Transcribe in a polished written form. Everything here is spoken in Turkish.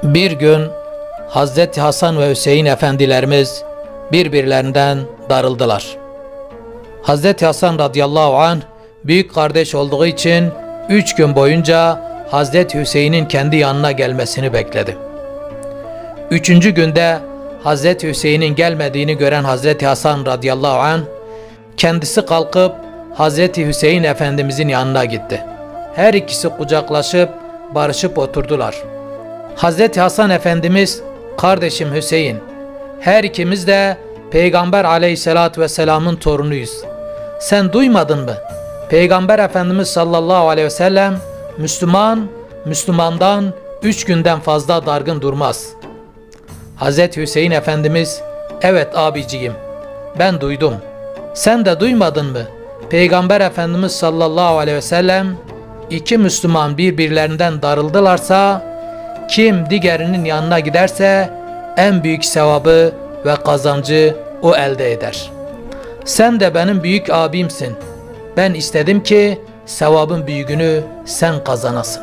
Bir gün Hazreti Hasan ve Hüseyin efendilerimiz birbirlerinden darıldılar. Hazreti Hasan radıyallahu anh büyük kardeş olduğu için 3 gün boyunca Hazreti Hüseyin'in kendi yanına gelmesini bekledi. 3. günde Hazreti Hüseyin'in gelmediğini gören Hazreti Hasan radıyallahu anh kendisi kalkıp Hazreti Hüseyin Efendimizin yanına gitti. Her ikisi kucaklaşıp barışıp oturdular. Hazreti Hasan Efendimiz, "Kardeşim Hüseyin, her ikimiz de Peygamber aleyhissalatü vesselamın torunuyuz. Sen duymadın mı? Peygamber Efendimiz sallallahu aleyhi ve sellem Müslümandan 3 günden fazla dargın durmaz." Hazreti Hüseyin Efendimiz, "Evet abiciğim, ben duydum. Sen de duymadın mı? Peygamber Efendimiz sallallahu aleyhi ve sellem 2 Müslüman birbirlerinden darıldılarsa kim diğerinin yanına giderse en büyük sevabı ve kazancı o elde eder. Sen de benim büyük abimsin. Ben istedim ki sevabın büyüğünü sen kazanasın."